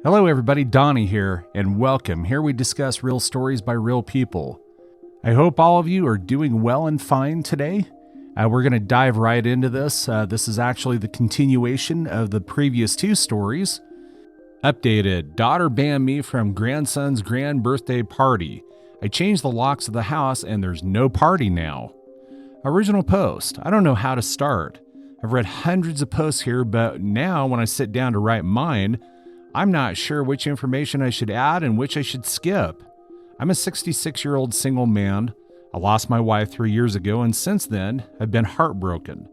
Hello everybody, Donnie here, and welcome. Here we discuss real stories by real people. I hope all of you are doing well and fine today. We're going to dive right into this. This is actually the continuation of the previous two stories. Updated, daughter banned me from grandson's grand birthday party. I changed the locks of the house and there's no party now. Original post, I don't know how to start. I've read hundreds of posts here, but now when I sit down to write mine, I'm not sure which information I should add and which I should skip. I'm a 66-year-old single man. I lost my wife 3 years ago, and since then, I've been heartbroken.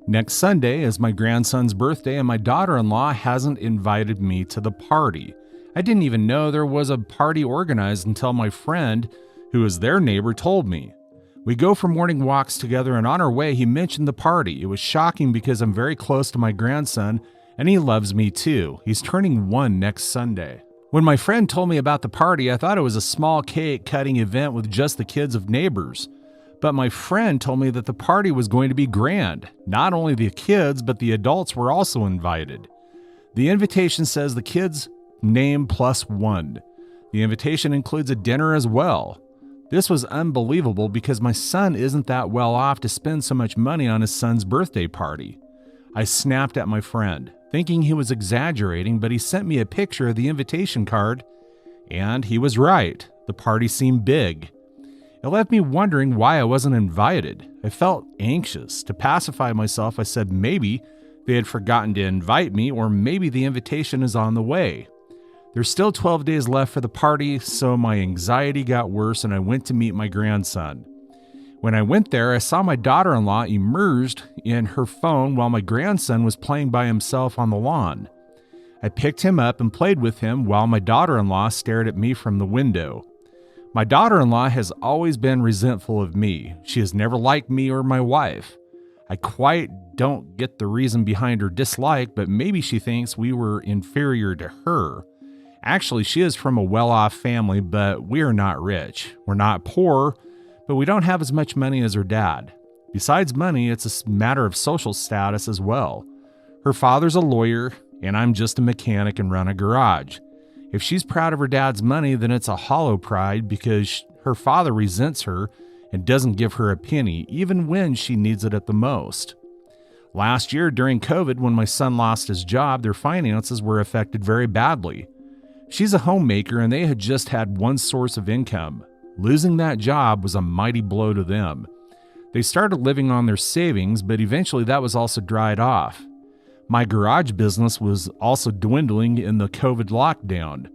Next Sunday is my grandson's birthday, and my daughter-in-law hasn't invited me to the party. I didn't even know there was a party organized until my friend, who is their neighbor, told me. We go for morning walks together, and on our way, he mentioned the party. It was shocking because I'm very close to my grandson, and he loves me too. He's turning 1 next Sunday. When my friend told me about the party, I thought it was a small cake cutting event with just the kids of neighbors. But my friend told me that the party was going to be grand. Not only the kids, but the adults were also invited. The invitation says the kids' name +1. The invitation includes a dinner as well. This was unbelievable because my son isn't that well off to spend so much money on his son's birthday party. I snapped at my friend, thinking he was exaggerating, but he sent me a picture of the invitation card, and he was right. The party seemed big. It left me wondering why I wasn't invited. I felt anxious. To pacify myself, I said maybe they had forgotten to invite me, or maybe the invitation is on the way. There's still 12 days left for the party, so my anxiety got worse and I went to meet my grandson. When I went there, I saw my daughter-in-law immersed in her phone while my grandson was playing by himself on the lawn. I picked him up and played with him while my daughter-in-law stared at me from the window. My daughter-in-law has always been resentful of me. She has never liked me or my wife. I quite don't get the reason behind her dislike, but maybe she thinks we were inferior to her. Actually, she is from a well-off family, but we are not rich. We're not poor, but we don't have as much money as her dad. Besides money, it's a matter of social status as well. Her father's a lawyer, and I'm just a mechanic and run a garage. If she's proud of her dad's money, then it's a hollow pride because her father resents her and doesn't give her a penny, even when she needs it at the most. Last year, during COVID, when my son lost his job, their finances were affected very badly. She's a homemaker, and they had just had one source of income. Losing that job was a mighty blow to them. They started living on their savings, but eventually that was also dried off. My garage business was also dwindling in the COVID lockdown,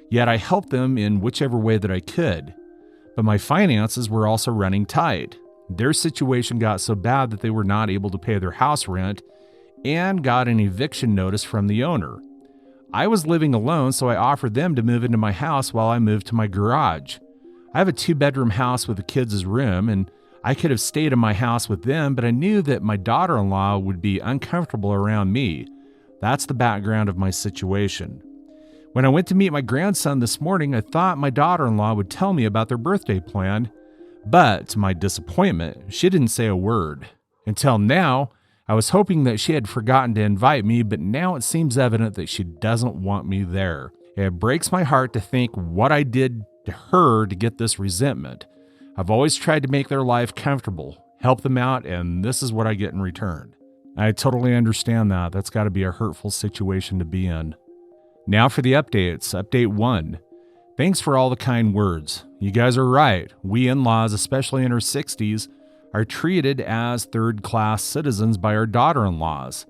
yet I helped them in whichever way that I could. But my finances were also running tight. Their situation got so bad that they were not able to pay their house rent and got an eviction notice from the owner. I was living alone, so I offered them to move into my house while I moved to my garage. I have a 2-bedroom house with the kids' room, and I could have stayed in my house with them, but I knew that my daughter-in-law would be uncomfortable around me. That's the background of my situation. When I went to meet my grandson this morning, I thought my daughter-in-law would tell me about their birthday plan, but to my disappointment, she didn't say a word. Until now, I was hoping that she had forgotten to invite me, but now it seems evident that she doesn't want me there. It breaks my heart to think what I did to her to get this resentment. I've always tried to make their life comfortable, help them out, and this is what I get in return. I totally understand that. That's got to be a hurtful situation to be in. Now for the updates. Update 1. Thanks for all the kind words. You guys are right. We in-laws, especially in our 60s, are treated as third-class citizens by our daughter-in-laws.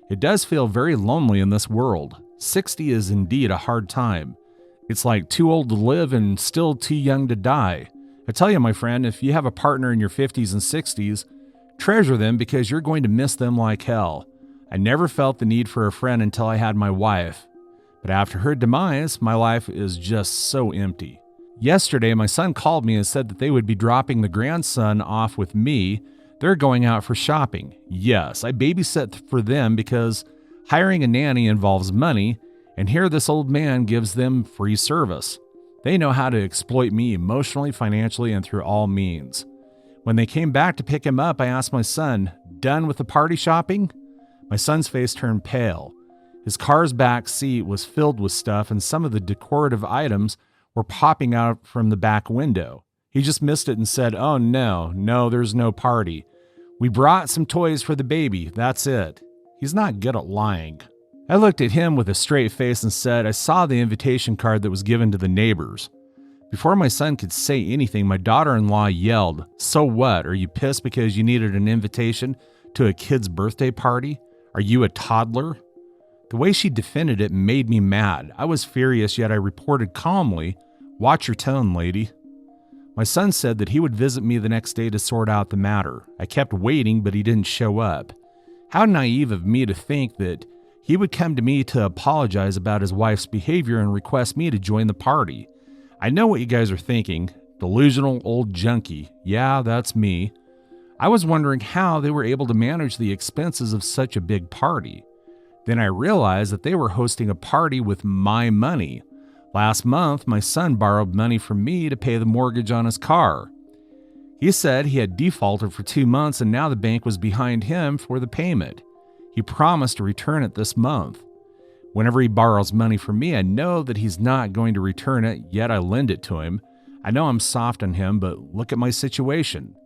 It does feel very lonely in this world. 60 is indeed a hard time. It's like too old to live and still too young to die. I tell you, my friend, if you have a partner in your 50s and 60s, treasure them because you're going to miss them like hell. I never felt the need for a friend until I had my wife. But after her demise, my life is just so empty. Yesterday, my son called me and said that they would be dropping the grandson off with me. They're going out for shopping. Yes, I babysit for them because hiring a nanny involves money, and here this old man gives them free service. They know how to exploit me emotionally, financially, and through all means. When they came back to pick him up, I asked my son, "Done with the party shopping?" My son's face turned pale. His car's back seat was filled with stuff, and some of the decorative items were popping out from the back window. He just missed it and said, "Oh no, there's no party. We brought some toys for the baby, that's it." He's not good at lying. I looked at him with a straight face and said, "I saw the invitation card that was given to the neighbors." Before my son could say anything, my daughter-in-law yelled, "So what? Are you pissed because you needed an invitation to a kid's birthday party? Are you a toddler?" The way she defended it made me mad. I was furious, yet I reported calmly, "Watch your tone, lady." My son said that he would visit me the next day to sort out the matter. I kept waiting, but he didn't show up. How naive of me to think that he would come to me to apologize about his wife's behavior and request me to join the party. I know what you guys are thinking. Delusional old junkie. Yeah, that's me. I was wondering how they were able to manage the expenses of such a big party. Then I realized that they were hosting a party with my money. Last month, my son borrowed money from me to pay the mortgage on his car. He said he had defaulted for 2 months and now the bank was behind him for the payment. He promised to return it this month. Whenever he borrows money from me, I know that he's not going to return it, yet I lend it to him. I know I'm soft on him, but look at my situation.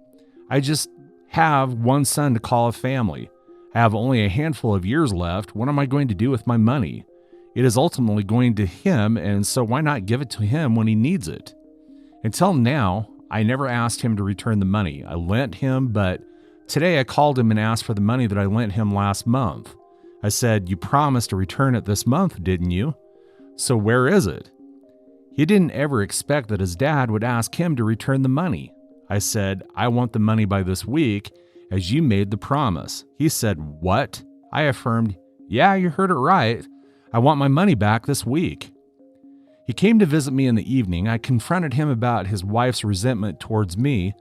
I just have one son to call a family. I have only a handful of years left. What am I going to do with my money? It is ultimately going to him, and so why not give it to him when he needs it? Until now, I never asked him to return the money. I lent him, but today I called him and asked for the money that I lent him last month. I said, "You promised to return it this month, didn't you? So where is it?" He didn't ever expect that his dad would ask him to return the money. I said, "I want the money by this week, as you made the promise." He said, "What?" I affirmed, "Yeah, you heard it right. I want my money back this week." He came to visit me in the evening. I confronted him about his wife's resentment towards me.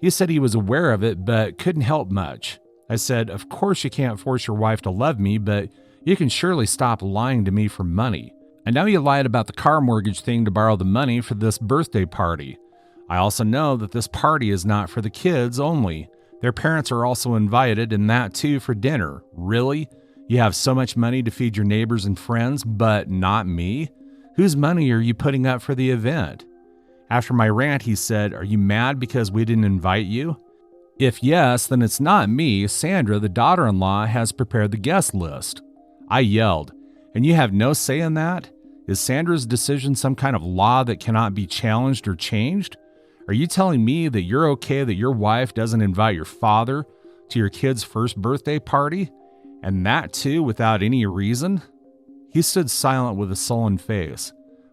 He said he was aware of it, but couldn't help much. I said, "Of course you can't force your wife to love me, but you can surely stop lying to me for money. I know you lied about the car mortgage thing to borrow the money for this birthday party. I also know that this party is not for the kids only. Their parents are also invited, and that too for dinner. Really? You have so much money to feed your neighbors and friends, but not me? Whose money are you putting up for the event?" After my rant, he said, "Are you mad because we didn't invite you? If yes, then it's not me. Sandra, the daughter-in-law, has prepared the guest list." I yelled, "And you have no say in that? Is Sandra's decision some kind of law that cannot be challenged or changed? Are you telling me that you're okay that your wife doesn't invite your father to your kid's first birthday party? And that too without any reason?" He stood silent with a sullen face.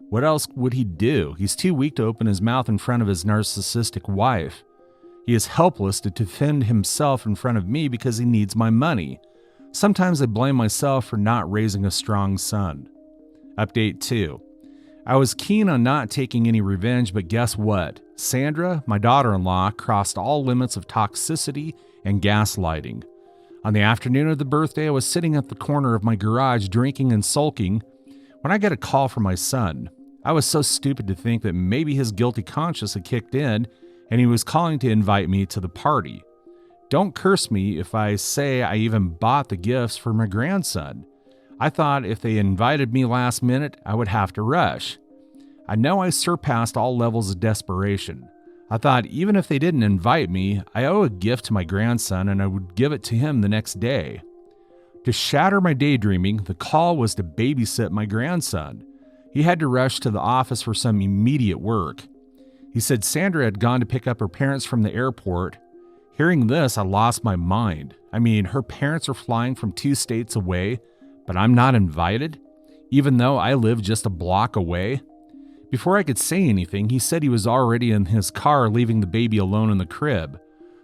What else would he do? He's too weak to open his mouth in front of his narcissistic wife. He is helpless to defend himself in front of me because he needs my money. Sometimes I blame myself for not raising a strong son. Update 2. I was keen on not taking any revenge, but guess what? Sandra, my daughter-in-law, crossed all limits of toxicity and gaslighting. On the afternoon of the birthday, I was sitting at the corner of my garage drinking and sulking when I get a call from my son. I was so stupid to think that maybe his guilty conscience had kicked in and he was calling to invite me to the party. Don't curse me if I say I even bought the gifts for my grandson. I thought if they invited me last minute, I would have to rush. I know I surpassed all levels of desperation. I thought even if they didn't invite me, I owe a gift to my grandson and I would give it to him the next day. To shatter my daydreaming, the call was to babysit my grandson. He had to rush to the office for some immediate work. He said Sandra had gone to pick up her parents from the airport. Hearing this, I lost my mind. I mean, her parents are flying from 2 states away, but I'm not invited, even though I live just a block away. Before I could say anything, he said he was already in his car leaving the baby alone in the crib,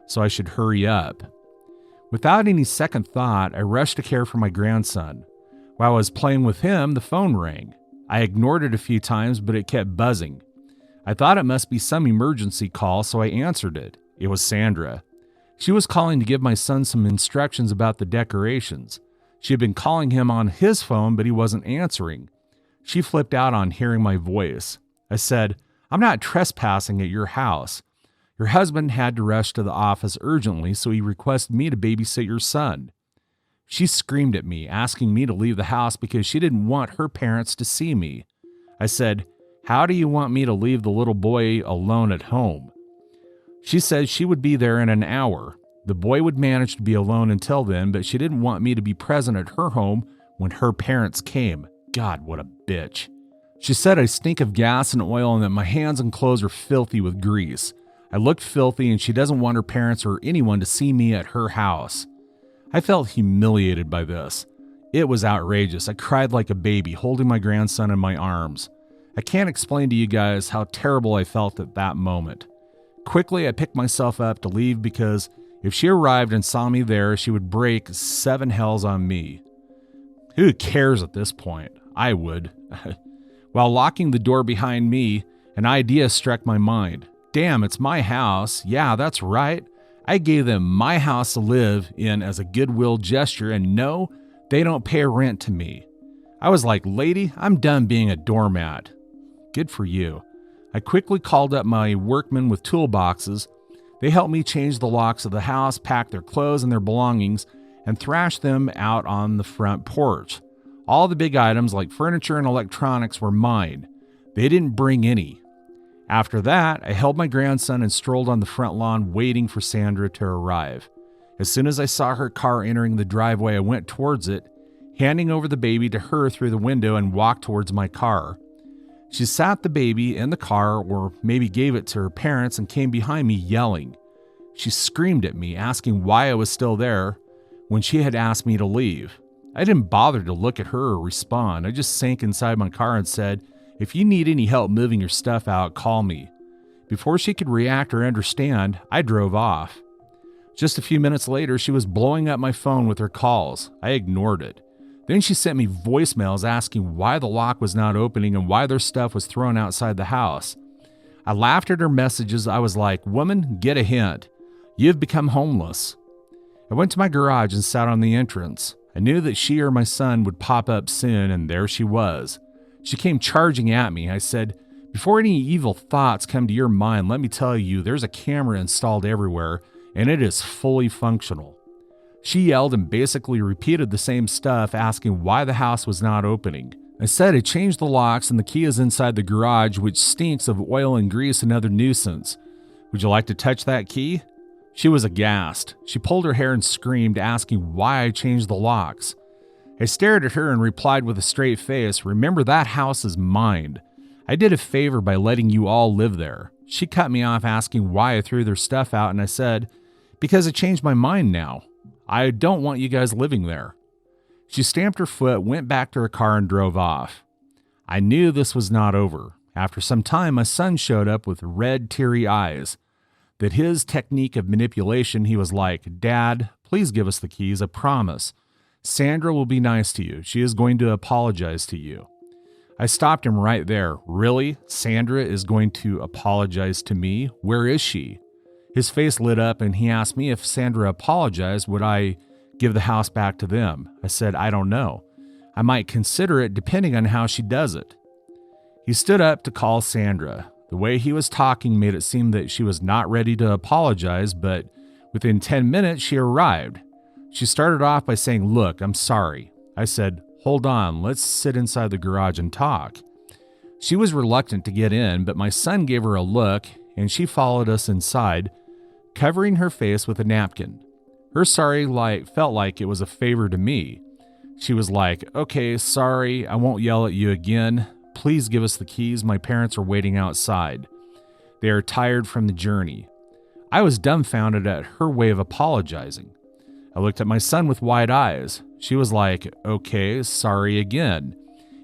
so I should hurry up. Without any second thought, I rushed to care for my grandson. While I was playing with him, the phone rang. I ignored it a few times, but it kept buzzing. I thought it must be some emergency call, so I answered it. It was Sandra. She was calling to give my son some instructions about the decorations. She had been calling him on his phone, but he wasn't answering. She flipped out on hearing my voice. I said, "I'm not trespassing at your house. Your husband had to rush to the office urgently, so he requested me to babysit your son." She screamed at me, asking me to leave the house because she didn't want her parents to see me. I said, "How do you want me to leave the little boy alone at home?" She said she would be there in an hour. The boy would manage to be alone until then, but she didn't want me to be present at her home when her parents came. God, what a bitch. She said I stink of gas and oil and that my hands and clothes are filthy with grease. I looked filthy and she doesn't want her parents or anyone to see me at her house. I felt humiliated by this. It was outrageous. I cried like a baby, holding my grandson in my arms. I can't explain to you guys how terrible I felt at that moment. Quickly, I picked myself up to leave because if she arrived and saw me there, she would break 7 hells on me. Who cares at this point? I would. While locking the door behind me, an idea struck my mind. Damn, it's my house. Yeah, that's right. I gave them my house to live in as a goodwill gesture, and no, they don't pay rent to me. I was like, lady, I'm done being a doormat. Good for you. I quickly called up my workmen with toolboxes. They helped me change the locks of the house, pack their clothes and their belongings, and thrash them out on the front porch. All the big items like furniture and electronics were mine. They didn't bring any. After that, I held my grandson and strolled on the front lawn waiting for Sandra to arrive. As soon as I saw her car entering the driveway, I went towards it, handing over the baby to her through the window and walked towards my car. She sat the baby in the car, or maybe gave it to her parents, and came behind me yelling. She screamed at me, asking why I was still there when she had asked me to leave. I didn't bother to look at her or respond. I just sank inside my car and said, "If you need any help moving your stuff out, call me." Before she could react or understand, I drove off. Just a few minutes later, she was blowing up my phone with her calls. I ignored it. Then she sent me voicemails asking why the lock was not opening and why their stuff was thrown outside the house. I laughed at her messages. I was like, "Woman, get a hint. You've become homeless." I went to my garage and sat on the entrance. I knew that she or my son would pop up soon, and there she was. She came charging at me. I said, "Before any evil thoughts come to your mind, let me tell you there's a camera installed everywhere, and it is fully functional." She yelled and basically repeated the same stuff, asking why the house was not opening. I said I changed the locks and the key is inside the garage, which stinks of oil and grease and other nuisance. Would you like to touch that key? She was aghast. She pulled her hair and screamed, asking why I changed the locks. I stared at her and replied with a straight face, "Remember, that house is mine. I did a favor by letting you all live there." She cut me off, asking why I threw their stuff out, and I said, "Because I changed my mind now. I don't want you guys living there." She stamped her foot, went back to her car, and drove off. I knew this was not over. After some time, my son showed up with red, teary eyes. That his technique of manipulation, he was like, "Dad, please give us the keys, I promise. Sandra will be nice to you. She is going to apologize to you." I stopped him right there. "Really? Sandra is going to apologize to me? Where is she?" His face lit up and he asked me if Sandra apologized, would I give the house back to them? I said, "I don't know. I might consider it depending on how she does it." He stood up to call Sandra. The way he was talking made it seem that she was not ready to apologize, but within 10 minutes she arrived. She started off by saying, "Look, I'm sorry." I said, "Hold on, let's sit inside the garage and talk." She was reluctant to get in, but my son gave her a look and she followed us inside, covering her face with a napkin. Her sorry felt like it was a favor to me. She was like, "Okay, sorry, I won't yell at you again. Please give us the keys. My parents are waiting outside. They are tired from the journey." I was dumbfounded at her way of apologizing. I looked at my son with wide eyes. She was like, "Okay, sorry again.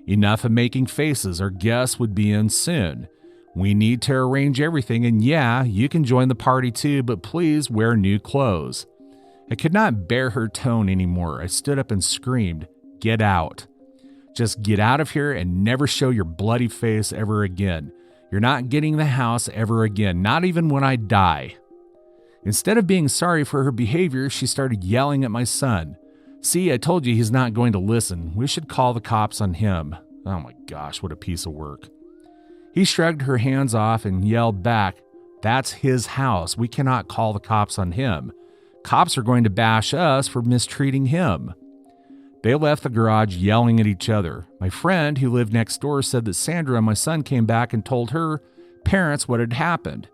Enough of making faces. Our guests would be in soon. We need to arrange everything, and yeah, you can join the party too, but please wear new clothes." I could not bear her tone anymore. I stood up and screamed, "Get out. Just get out of here and never show your bloody face ever again. You're not getting the house ever again, not even when I die." Instead of being sorry for her behavior, she started yelling at my son. "See, I told you he's not going to listen. We should call the cops on him." Oh my gosh, what a piece of work. He shrugged her hands off and yelled back, "That's his house. We cannot call the cops on him. Cops are going to bash us for mistreating him." They left the garage yelling at each other. My friend who lived next door said that Sandra and my son came back and told her parents what had happened.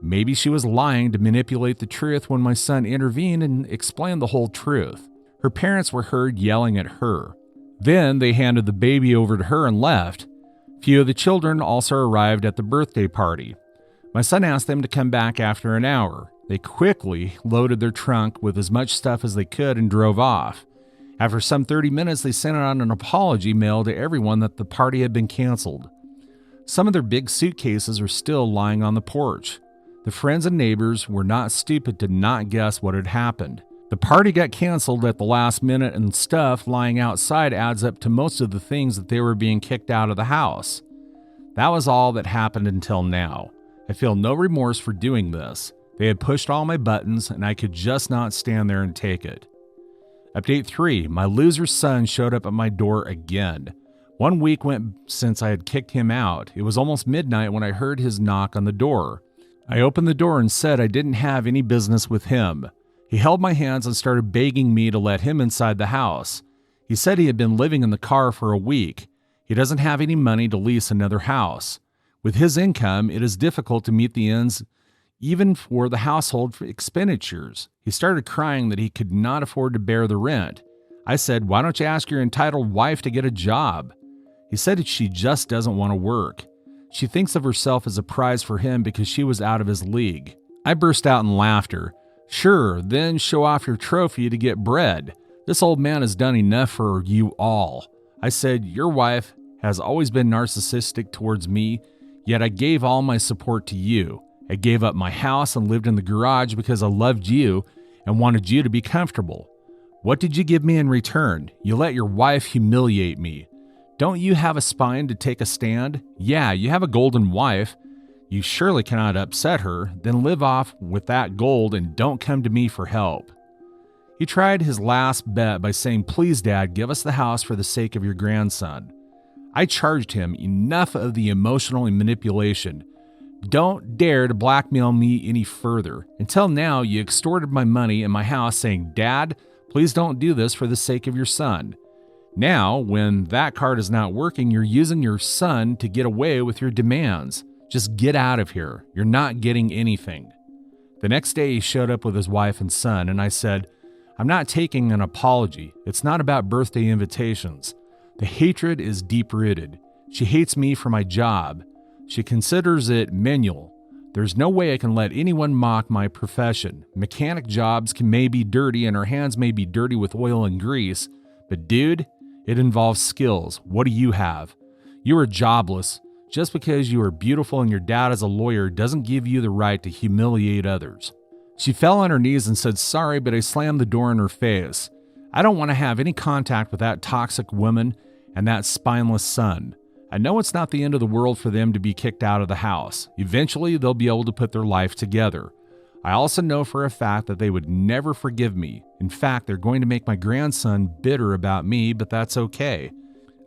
Maybe she was lying to manipulate the truth when my son intervened and explained the whole truth. Her parents were heard yelling at her. Then they handed the baby over to her and left. Few of the children also arrived at the birthday party. My son asked them to come back after an hour. They quickly loaded their trunk with as much stuff as they could and drove off. After some 30 minutes, they sent out an apology mail to everyone that the party had been canceled. Some of their big suitcases are still lying on the porch. The friends and neighbors were not stupid to not guess what had happened. The party got canceled at the last minute, and stuff lying outside adds up to most of the things that they were being kicked out of the house. That was all that happened until now. I feel no remorse for doing this. They had pushed all my buttons, and I could just not stand there and take it. Update 3. My loser son showed up at my door again. 1 week went since I had kicked him out. It was almost midnight when I heard his knock on the door. I opened the door and said I didn't have any business with him. He held my hands and started begging me to let him inside the house. He said he had been living in the car for a week. He doesn't have any money to lease another house. With his income, it is difficult to meet the ends even for the household expenditures. He started crying that he could not afford to bear the rent. I said, "Why don't you ask your entitled wife to get a job?" He said that she just doesn't want to work. She thinks of herself as a prize for him because she was out of his league. I burst out in laughter. "Sure, then show off your trophy to get bread. This old man has done enough for you all." I said, "Your wife has always been narcissistic towards me, yet I gave all my support to you. I gave up my house and lived in the garage because I loved you and wanted you to be comfortable. What did you give me in return? You let your wife humiliate me. Don't you have a spine to take a stand? Yeah, you have a golden wife. You surely cannot upset her. Then live off with that gold and don't come to me for help." He tried his last bet by saying, "Please, Dad, give us the house for the sake of your grandson." I charged him, "Enough of the emotional manipulation. Don't dare to blackmail me any further. Until now, you extorted my money and my house saying, 'Dad, please don't do this for the sake of your son.' Now, when that card is not working, you're using your son to get away with your demands. Just get out of here. You're not getting anything." The next day, he showed up with his wife and son, and I said, "I'm not taking an apology. It's not about birthday invitations. The hatred is deep-rooted. She hates me for my job. She considers it menial. There's no way I can let anyone mock my profession. Mechanic jobs may be dirty and our hands may be dirty with oil and grease, but dude, it involves skills. What do you have? You are jobless. Just because you are beautiful and your dad is a lawyer doesn't give you the right to humiliate others." She fell on her knees and said sorry, but I slammed the door in her face. I don't want to have any contact with that toxic woman and that spineless son. I know it's not the end of the world for them to be kicked out of the house. Eventually, they'll be able to put their life together. I also know for a fact that they would never forgive me. In fact, they're going to make my grandson bitter about me, but that's okay.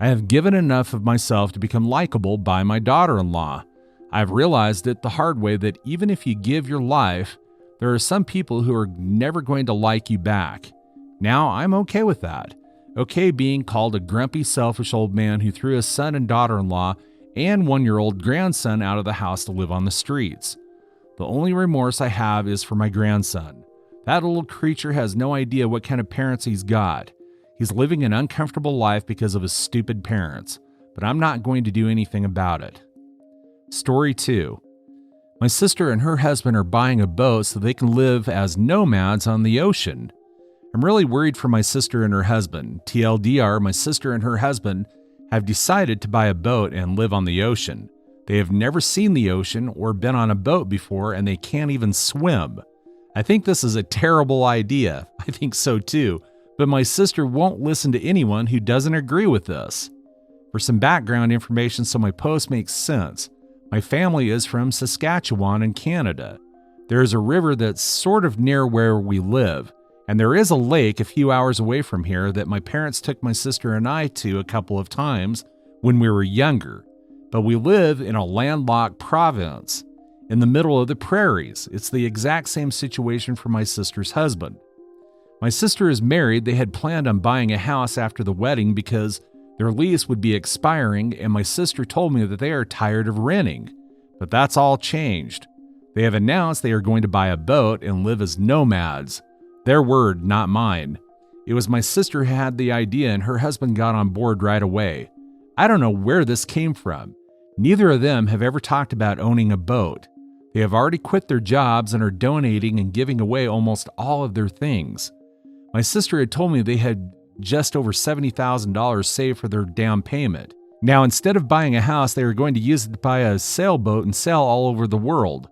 I have given enough of myself to become likable by my daughter-in-law. I've realized it the hard way that even if you give your life, there are some people who are never going to like you back. Now, I'm okay with that. Okay being called a grumpy, selfish old man who threw his son and daughter-in-law and 1-year-old grandson out of the house to live on the streets. The only remorse I have is for my grandson. That little creature has no idea what kind of parents he's got. He's living an uncomfortable life because of his stupid parents, but I'm not going to do anything about it. Story 2. My sister and her husband are buying a boat so they can live as nomads on the ocean. I'm really worried for my sister and her husband. TLDR, my sister and her husband have decided to buy a boat and live on the ocean. They have never seen the ocean or been on a boat before, and they can't even swim. I think this is a terrible idea. I think so too, but my sister won't listen to anyone who doesn't agree with this. For some background information so my post makes sense, my family is from Saskatchewan in Canada. There is a river that's sort of near where we live. And there is a lake a few hours away from here that my parents took my sister and I to a couple of times when we were younger. But we live in a landlocked province in the middle of the prairies. It's the exact same situation for my sister's husband. My sister is married. They had planned on buying a house after the wedding because their lease would be expiring, and my sister told me that they are tired of renting. But that's all changed. They have announced they are going to buy a boat and live as nomads. Their word, not mine. It was my sister who had the idea, and her husband got on board right away. I don't know where this came from. Neither of them have ever talked about owning a boat. They have already quit their jobs and are donating and giving away almost all of their things. My sister had told me they had just over $70,000 saved for their down payment. Now, instead of buying a house, they are going to use it to buy a sailboat and sail all over the world.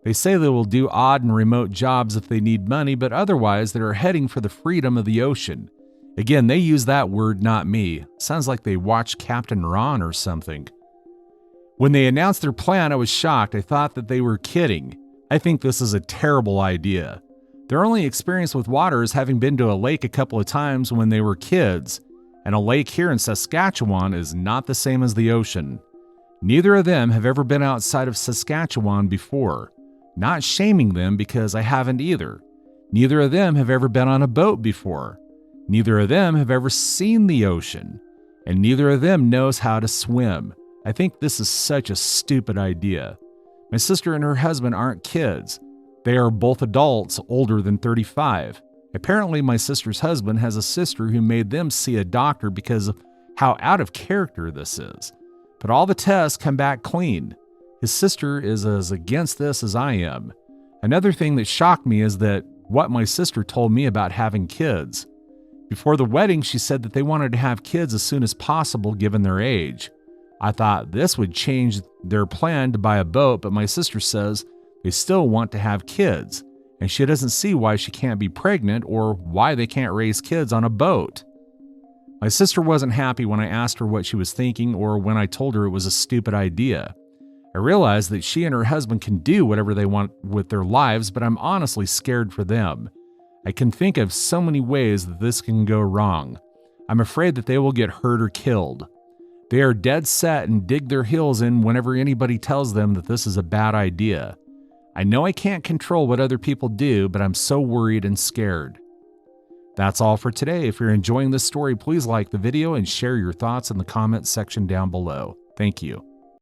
They say they will do odd and remote jobs if they need money, but otherwise they are heading for the freedom of the ocean. Again, they use that word, not me. Sounds like they watched Captain Ron or something. When they announced their plan, I was shocked. I thought that they were kidding. I think this is a terrible idea. Their only experience with water is having been to a lake a couple of times when they were kids, and a lake here in Saskatchewan is not the same as the ocean. Neither of them have ever been outside of Saskatchewan before. Not shaming them because I haven't either. Neither of them have ever been on a boat before. Neither of them have ever seen the ocean. And neither of them knows how to swim. I think this is such a stupid idea. My sister and her husband aren't kids. They are both adults older than 35. Apparently, my sister's husband has a sister who made them see a doctor because of how out of character this is. But all the tests come back clean. His sister is as against this as I am. Another thing that shocked me is that what my sister told me about having kids. Before the wedding, she said that they wanted to have kids as soon as possible given their age. I thought this would change their plan to buy a boat, but my sister says they still want to have kids, and she doesn't see why she can't be pregnant or why they can't raise kids on a boat. My sister wasn't happy when I asked her what she was thinking or when I told her it was a stupid idea. I realized that she and her husband can do whatever they want with their lives, but I'm honestly scared for them. I can think of so many ways that this can go wrong. I'm afraid that they will get hurt or killed. They are dead set and dig their heels in whenever anybody tells them that this is a bad idea. I know I can't control what other people do, but I'm so worried and scared. That's all for today. If you're enjoying this story, please like the video and share your thoughts in the comments section down below. Thank you.